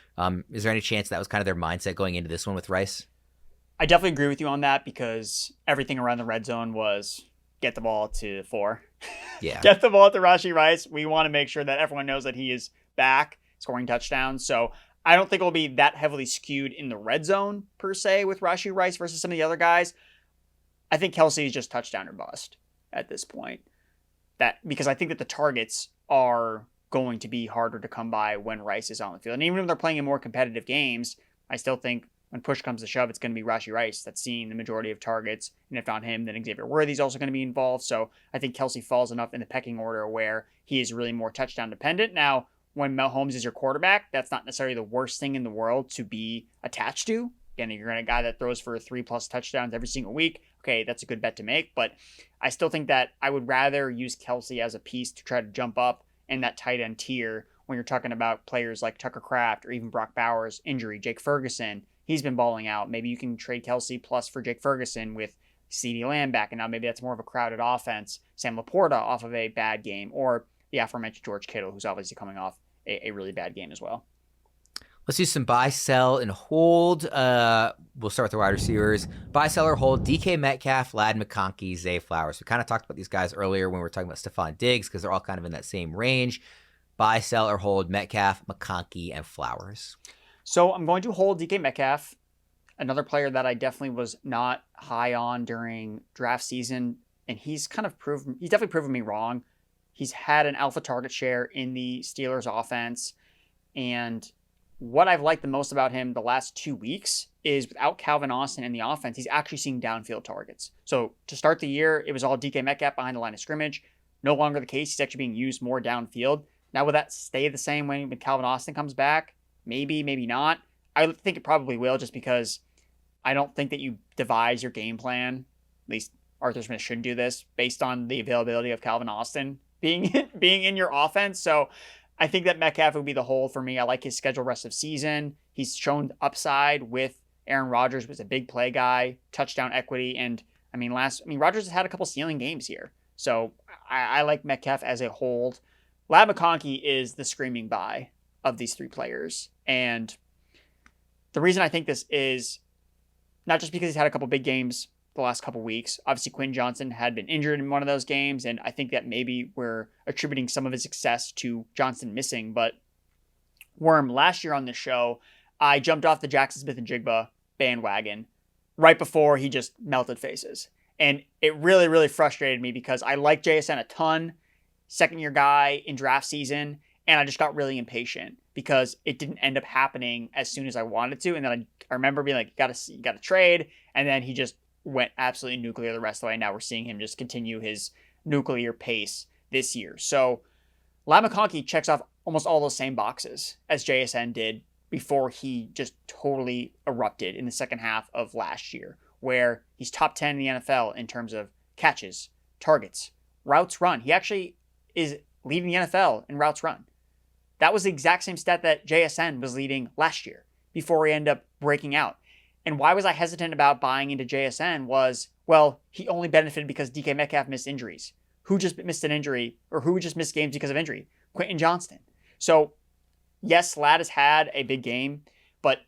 is there any chance that was kind of their mindset going into this one with Rice? I definitely agree with you on that because everything around the red zone was get the ball to 4. Yeah. Get the ball to Rashee Rice. We want to make sure that everyone knows that he is back scoring touchdowns. So I don't think it'll be that heavily skewed in the red zone per se with Rashee Rice versus some of the other guys. I think Kelce is just touchdown or bust at this point. Because I think that the targets are going to be harder to come by when Rice is on the field. And even if they're playing in more competitive games, I still think when push comes to shove, it's going to be Rashee Rice that's seeing the majority of targets. And if not him, then Xavier Worthy's also going to be involved. So I think Kelce falls enough in the pecking order where he is really more touchdown dependent. Now, when Mahomes is your quarterback, that's not necessarily the worst thing in the world to be attached to. Again, you're going to a guy that throws for 3+ touchdowns every single week. Okay, that's a good bet to make. But I still think that I would rather use Kelce as a piece to try to jump up in that tight end tier when you're talking about players like Tucker Kraft or even Brock Bowers' injury, Jake Ferguson. He's been balling out. Maybe you can trade Kelce plus for Jake Ferguson with CeeDee Lamb back, and now maybe that's more of a crowded offense. Sam Laporta off of a bad game, or the aforementioned George Kittle, who's obviously coming off a really bad game as well. Let's do some buy, sell, and hold. We'll start with the wide receivers. Buy, sell, or hold. DK Metcalf, Lad McConkey, Zay Flowers. We kind of talked about these guys earlier when we were talking about Stefon Diggs because they're all kind of in that same range. Buy, sell, or hold Metcalf, McConkey, and Flowers. So I'm going to hold DK Metcalf, another player that I definitely was not high on during draft season, and he's definitely proven me wrong. He's had an alpha target share in the Steelers offense, and what I've liked the most about him the last 2 weeks is without Calvin Austin in the offense, he's actually seeing downfield targets. So to start the year, it was all DK Metcalf behind the line of scrimmage. No longer the case. He's actually being used more downfield. Now, will that stay the same when Calvin Austin comes back? Maybe, maybe not. I think it probably will just because I don't think that you devise your game plan, at least Arthur Smith shouldn't do this, based on the availability of Calvin Austin being in your offense. So I think that Metcalf would be the hold for me. I like his schedule rest of season. He's shown upside with Aaron Rodgers, was a big play guy, touchdown equity. And Rodgers has had a couple ceiling games here. So I like Metcalf as a hold. Lad McConkey is the screaming buy of these 3 players. And the reason I think this is not just because he's had a couple big games the last couple weeks. Obviously, Quentin Johnson had been injured in one of those games, and I think that maybe we're attributing some of his success to Johnson missing. But Worm, last year on this show, I jumped off the Jackson Smith-Njigba bandwagon right before he just melted faces. And it really, really frustrated me because I like JSN a ton, second-year guy in draft season, and I just got really impatient because it didn't end up happening as soon as I wanted to. And then I remember being like, you gotta trade. And then he just went absolutely nuclear the rest of the way. Now we're seeing him just continue his nuclear pace this year. So McConkey checks off almost all those same boxes as JSN did before he just totally erupted in the second half of last year, where he's top 10 in the NFL in terms of catches, targets, routes run. He actually is leading the NFL in routes run. That was the exact same stat that JSN was leading last year before he ended up breaking out. And why was I hesitant about buying into JSN was, well, he only benefited because DK Metcalf missed injuries. Who just missed an injury, or who just missed games because of injury? Quentin Johnston. So yes, Ladd has had a big game, but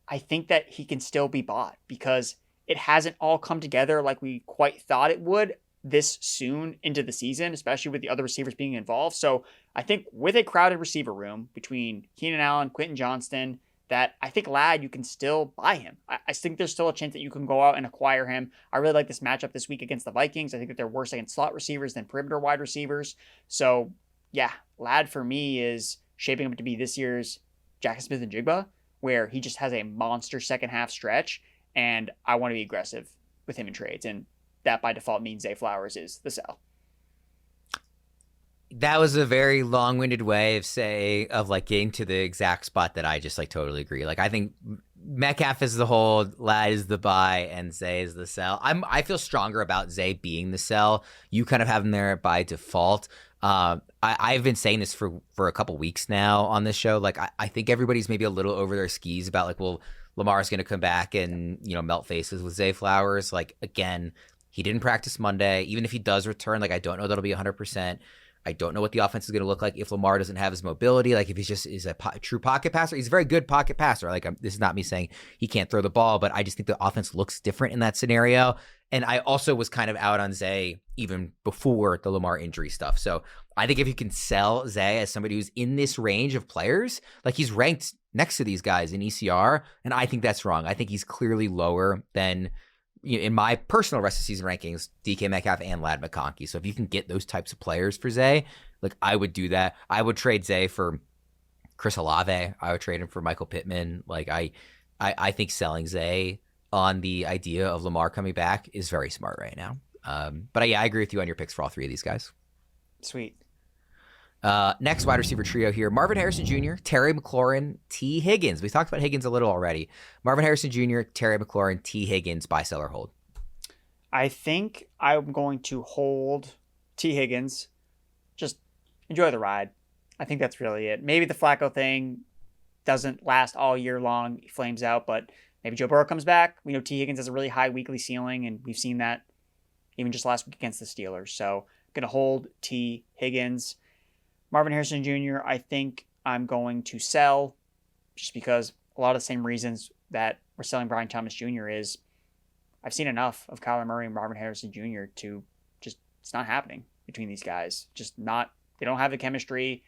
I think that he can still be bought because it hasn't all come together like we quite thought it would this soon into the season, especially with the other receivers being involved. So I think with a crowded receiver room between Keenan Allen, Quentin Johnston, that I think Ladd, you can still buy him. I think there's still a chance that you can go out and acquire him. I really like this matchup this week against the Vikings. I think that they're worse against slot receivers than perimeter wide receivers. So yeah, Ladd for me is shaping up to be this year's Jackson Smith-Njigba, where he just has a monster second half stretch, and I want to be aggressive with him in trades. And that by default means Zay Flowers is the sell. That was a very long-winded way of getting to the exact spot that I just totally agree. I think Metcalf is the hold, Ladd is the buy, and Zay is the sell. I feel stronger about Zay being the sell. You kind of have him there by default. I've been saying this for a couple weeks now on this show. I think everybody's maybe a little over their skis about well, Lamar's going to come back and melt faces with Zay Flowers. Again, he didn't practice Monday. Even if he does return, I don't know that'll be 100%. I don't know what the offense is going to look like if Lamar doesn't have his mobility. If he's just is a true pocket passer, he's a very good pocket passer. This is not me saying he can't throw the ball, but I just think the offense looks different in that scenario. And I also was kind of out on Zay even before the Lamar injury stuff. So I think if you can sell Zay as somebody who's in this range of players, he's ranked next to these guys in ECR, and I think that's wrong. I think he's clearly lower than, in my personal rest of season rankings, DK Metcalf and Ladd McConkey. So if you can get those types of players for Zay, I would do that. I would trade Zay for Chris Olave. I would trade him for Michael Pittman. I think selling Zay on the idea of Lamar coming back is very smart right now. But I agree with you on your picks for all three of these guys. Sweet. Next wide receiver trio here: Marvin Harrison Jr., Terry McLaurin, T. Higgins. We talked about Higgins a little already. Marvin Harrison Jr., Terry McLaurin, T. Higgins, buy, sell, or hold. I think I'm going to hold T. Higgins. Just enjoy the ride. I think that's really it. Maybe the Flacco thing doesn't last all year long. He flames out, but maybe Joe Burrow comes back. We know T. Higgins has a really high weekly ceiling, and we've seen that even just last week against the Steelers. So I'm going to hold T. Higgins. Marvin Harrison Jr., I think I'm going to sell just because a lot of the same reasons that we're selling Brian Thomas Jr. is I've seen enough of Kyler Murray and Marvin Harrison Jr. to just, it's not happening between these guys. They don't have the chemistry.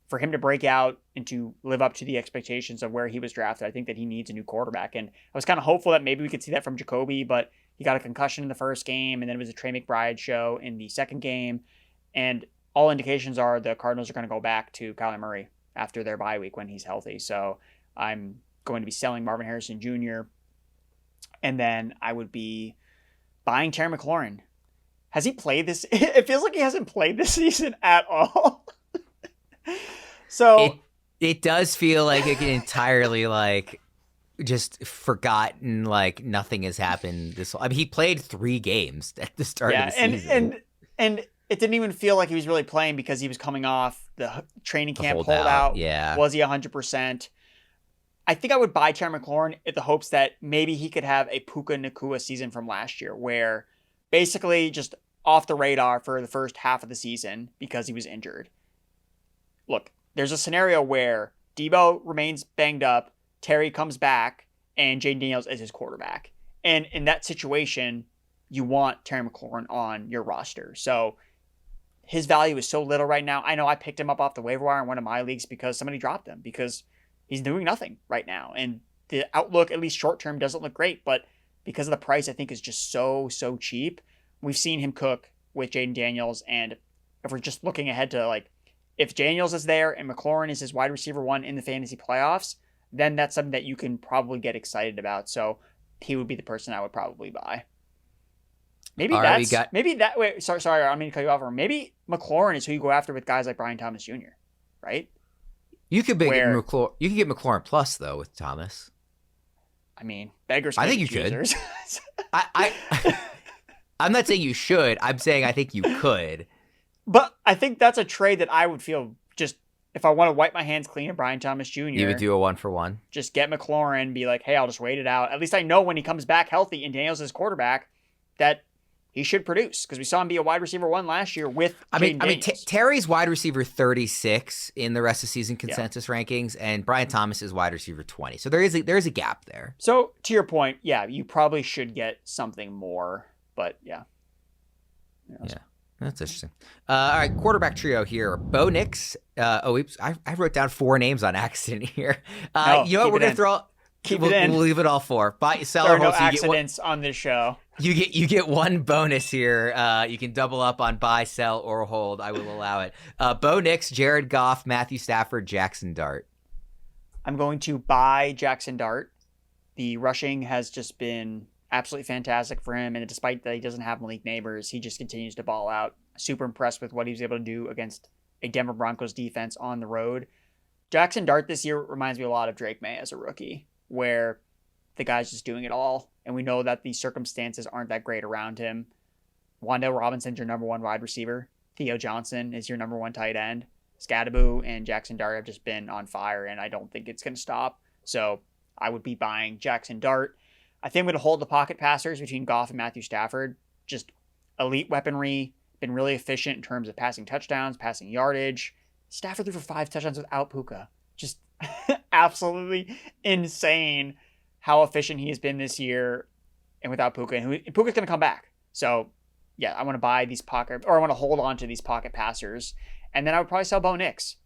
For him to break out and to live up to the expectations of where he was drafted, I think that he needs a new quarterback. And I was kind of hopeful that maybe we could see that from Jacoby, but he got a concussion in the first game, and then it was a Trey McBride show in the second game. And all indications are the Cardinals are going to go back to Kyler Murray after their bye week when he's healthy. So I'm going to be selling Marvin Harrison Jr. And then I would be buying Terry McLaurin. Has he played this? It feels like he hasn't played this season at all. So it does feel like it entirely just forgotten, nothing has happened. He played 3 games at the start of the season. And it didn't even feel like he was really playing because he was coming off the training camp holdout. Yeah. Was he 100%? I think I would buy Terry McLaurin in the hopes that maybe he could have a Puka Nacua season from last year where basically just off the radar for the first half of the season because he was injured. Look, there's a scenario where Debo remains banged up, Terry comes back, and Jaden Daniels is his quarterback. And in that situation, you want Terry McLaurin on your roster. So his value is so little right now. I know I picked him up off the waiver wire in one of my leagues because somebody dropped him because he's doing nothing right now. And the outlook, at least short term, doesn't look great. But because of the price, I think is just so cheap. We've seen him cook with Jaden Daniels. And if we're just looking ahead to like, if Daniels is there and McLaurin is his wide receiver one in the fantasy playoffs, then that's something that you can probably get excited about. So he would be the person I would probably buy. Maybe All that's right, maybe that way. Sorry, I don't mean to cut you off. Or maybe McLaurin is who you go after with guys like Brian Thomas Jr. Right? You could get McLaurin. You can get McLaurin plus though with Thomas. I mean, beggars. I think you choosers. could. I'm not saying you should. I'm saying I think you could. But I think that's a trade that I would feel just if I want to wipe my hands clean of Brian Thomas Jr. You would do a 1-for-1. Just get McLaurin, be like, hey, I'll just wait it out. At least I know when he comes back healthy and Daniels is quarterback that he should produce because we saw him be a wide receiver one last year with Jaden Daniels. Terry's wide receiver 36 in the rest of season consensus rankings, and Brian Thomas is wide receiver 20. So there is a gap there. So to your point, yeah, you probably should get something more, but yeah. That's interesting. All right, quarterback trio here. Bo Nix. I wrote down 4 names on accident here. You know what? We're gonna throw. We'll leave it all 4. Buy, sell, there or are hold. no accidents on this show. You get 1 bonus here. You can double up on buy, sell, or hold. I will allow it. Bo Nix, Jared Goff, Matthew Stafford, Jackson Dart. I'm going to buy Jackson Dart. The rushing has just been absolutely fantastic for him, and despite that he doesn't have Malik Neighbors, he just continues to ball out. Super impressed with what he was able to do against a Denver Broncos defense on the road. Jackson Dart this year reminds me a lot of Drake May as a rookie, where the guy's just doing it all, and we know that the circumstances aren't that great around him. Wan'Dale Robinson's your number 1 wide receiver. Theo Johnson is your number 1 tight end. Scadaboo and Jackson Dart have just been on fire, and I don't think it's going to stop. So I would be buying Jackson Dart. I think I'm going to hold the pocket passers between Goff and Matthew Stafford. Just elite weaponry, been really efficient in terms of passing touchdowns, passing yardage. Stafford threw for 5 touchdowns without Puka. Just absolutely insane how efficient he has been this year and without Puka. And Puka's going to come back. So, yeah, I want to buy these pocket, or I want to hold on to these pocket passers. And then I would probably sell Bo Nix.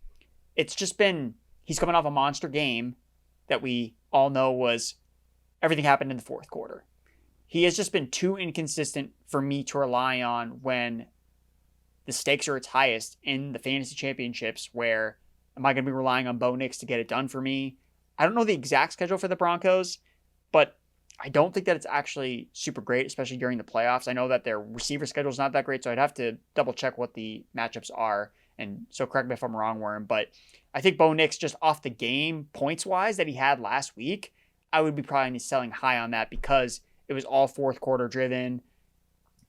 It's just been, he's coming off a monster game that we all know was, everything happened in the fourth quarter. He has just been too inconsistent for me to rely on when the stakes are its highest in the fantasy championships, where am I going to be relying on Bo Nix to get it done for me? I don't know the exact schedule for the Broncos, but I don't think that it's actually super great, especially during the playoffs. I know that their receiver schedule is not that great, so I'd have to double check what the matchups are. And so correct me if I'm wrong, Worm, but I think Bo Nix, just off the game points-wise that he had last week, I would be probably selling high on that because it was all fourth quarter driven.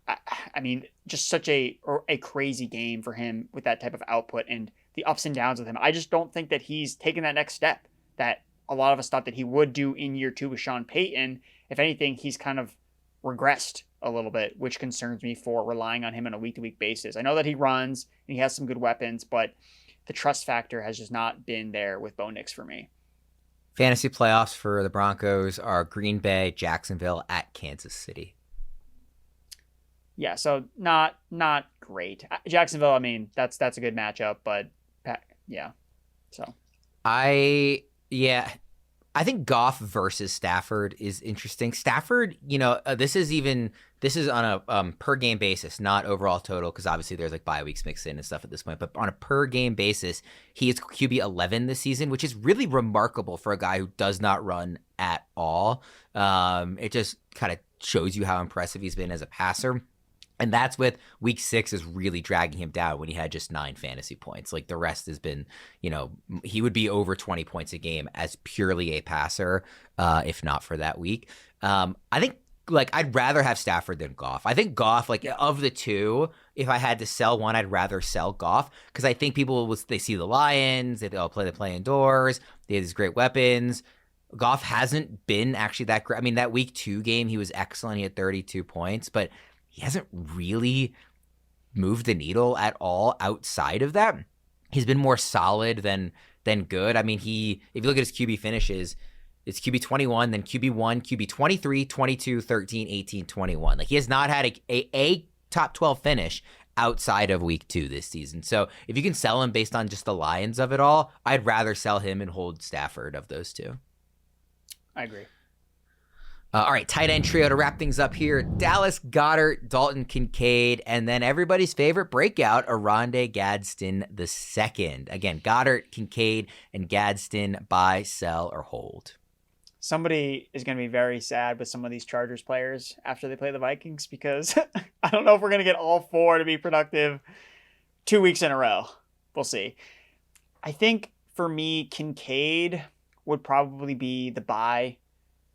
I mean, just such a crazy game for him with that type of output and the ups and downs with him. I just don't think that he's taken that next step that a lot of us thought that he would do in year 2 with Sean Payton. If anything, he's kind of regressed a little bit, which concerns me for relying on him on a week-to-week basis. I know that he runs and he has some good weapons, but the trust factor has just not been there with Bo Nix for me. Fantasy playoffs for the Broncos are Green Bay, Jacksonville, at Kansas City. Yeah, so not great. Jacksonville, I mean, that's a good matchup, but yeah. So I think Goff versus Stafford is interesting. Stafford, this is on a per game basis, not overall total, because obviously there's like bye weeks mixed in and stuff at this point. But on a per game basis, he is QB 11 this season, which is really remarkable for a guy who does not run at all. It just kind of shows you how impressive he's been as a passer. And that's with week 6 is really dragging him down when he had just 9 fantasy points. Like the rest has been, he would be over 20 points a game as purely a passer, if not for that week. I think I'd rather have Stafford than Goff. I think Goff, of the two, if I had to sell one, I'd rather sell Goff because I think people they see the Lions, they play indoors, they have these great weapons. Goff hasn't been actually that great. I mean, that week 2 game, he was excellent. He had 32 points, but he hasn't really moved the needle at all outside of that. He's been more solid than good. I mean, if you look at his QB finishes, It's QB 21, then QB 1, QB 23, 22, 13, 18, 21. Like, he has not had a top 12 finish outside of week 2 this season. So if you can sell him based on just the Lions of it all, I'd rather sell him and hold Stafford of those two. I agree. All right, tight end trio to wrap things up here. Dallas Goedert, Dalton Kincaid, and then everybody's favorite breakout, Odunze Gadsden II. Again, Goedert, Kincaid, and Gadsden, buy, sell, or hold. Somebody is going to be very sad with some of these Chargers players after they play the Vikings, because I don't know if we're going to get all 4 to be productive 2 weeks in a row. We'll see. I think for me, Kincaid would probably be the buy.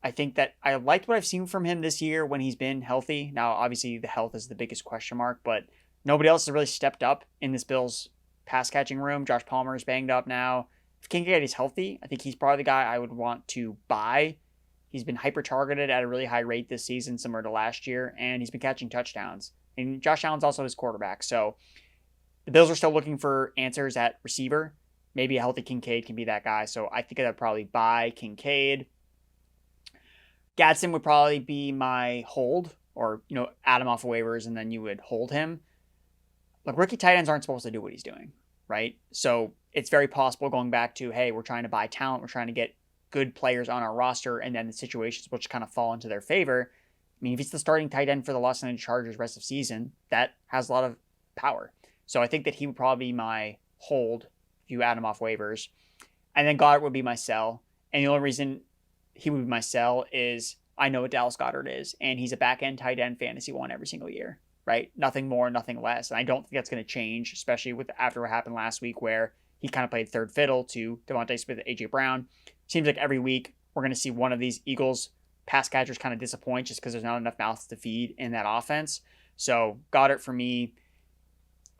I think that I liked what I've seen from him this year when he's been healthy. Now, obviously, the health is the biggest question mark, but nobody else has really stepped up in this Bills pass catching room. Josh Palmer is banged up now. If Kincaid is healthy, I think he's probably the guy I would want to buy. He's been hyper-targeted at a really high rate this season, similar to last year, and he's been catching touchdowns. And Josh Allen's also his quarterback, so the Bills are still looking for answers at receiver. Maybe a healthy Kincaid can be that guy, so I think I'd probably buy Kincaid. Gadsden would probably be my hold, or, add him off of waivers, and then you would hold him. Look, rookie tight ends aren't supposed to do what he's doing, right? So it's very possible, going back to, hey, we're trying to buy talent, we're trying to get good players on our roster, and then the situations will just kind of fall into their favor. I mean, if he's the starting tight end for the Los Angeles Chargers rest of season, that has a lot of power. So I think that he would probably be my hold if you add him off waivers. And then Goedert would be my sell. And the only reason he would be my sell is I know what Dallas Goedert is, and he's a back-end tight end fantasy one every single year, right? Nothing more, nothing less. And I don't think that's going to change, especially after what happened last week, where he kind of played third fiddle to Devontae Smith and A.J. Brown. Seems like every week we're going to see one of these Eagles pass catchers kind of disappoint just because there's not enough mouths to feed in that offense. So Goedert, for me,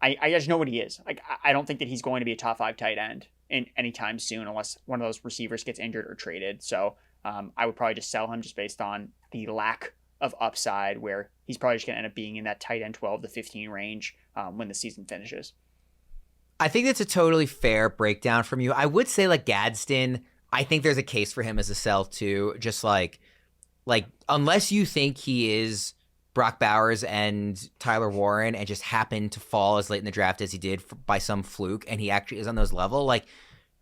I just know what he is. Like, I don't think that he's going to be a top 5 tight end in anytime soon, unless one of those receivers gets injured or traded. So I would probably just sell him just based on the lack of upside, where he's probably just going to end up being in that tight end 12 to 15 range when the season finishes. I think that's a totally fair breakdown from you. I would say, like, Gadsden, I think there's a case for him as a sell too. Just like unless you think he is Brock Bowers and Tyler Warren and just happened to fall as late in the draft as he did by some fluke, and he actually is on those level, like,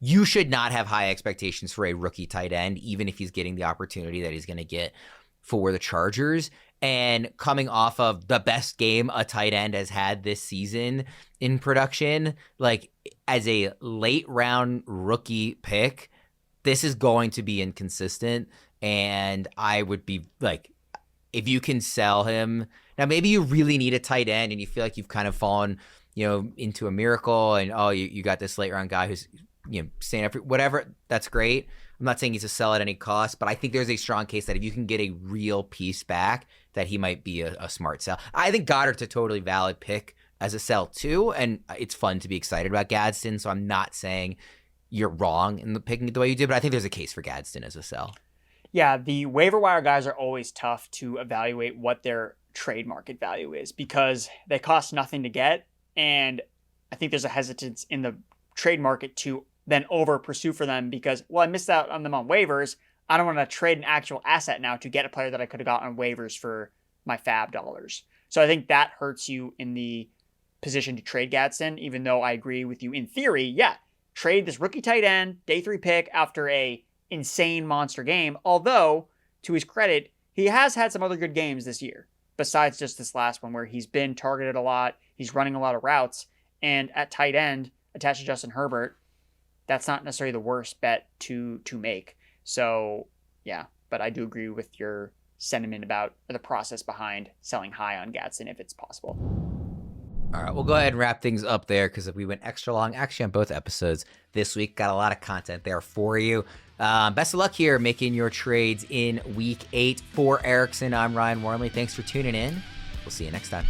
you should not have high expectations for a rookie tight end, even if he's getting the opportunity that he's going to get for the Chargers. And coming off of the best game a tight end has had this season in production, like, as a late round rookie pick, this is going to be inconsistent. And I would be like, if you can sell him now, maybe you really need a tight end and you feel like you've kind of fallen, into a miracle, and you got this late round guy who's, staying up, whatever. That's great. I'm not saying he's a sell at any cost, but I think there's a strong case that if you can get a real piece back, that he might be a smart sell. I think Goedert's a totally valid pick as a sell too, and it's fun to be excited about Gadsden. So I'm not saying you're wrong in the picking it the way you did, but I think there's a case for Gadsden as a sell. Yeah, the waiver wire guys are always tough to evaluate what their trade market value is, because they cost nothing to get, and I think there's a hesitance in the trade market to then over pursue for them because, I missed out on them on waivers. I don't want to trade an actual asset now to get a player that I could have got on waivers for my fab dollars. So I think that hurts you in the position to trade Gadsden, even though I agree with you in theory. Yeah, trade this rookie tight end, day 3 pick after a insane monster game. Although, to his credit, he has had some other good games this year, besides just this last one where he's been targeted a lot, he's running a lot of routes, and at tight end, attached to Justin Herbert, that's not necessarily the worst bet to make. So, yeah, but I do agree with your sentiment about the process behind selling high on Gadsden if it's possible. All right, we'll go ahead and wrap things up there because we went extra long actually on both episodes this week. Got a lot of content there for you. Best of luck here making your trades in week 8. For Erickson, I'm Ryan Wormeli. Thanks for tuning in. We'll see you next time.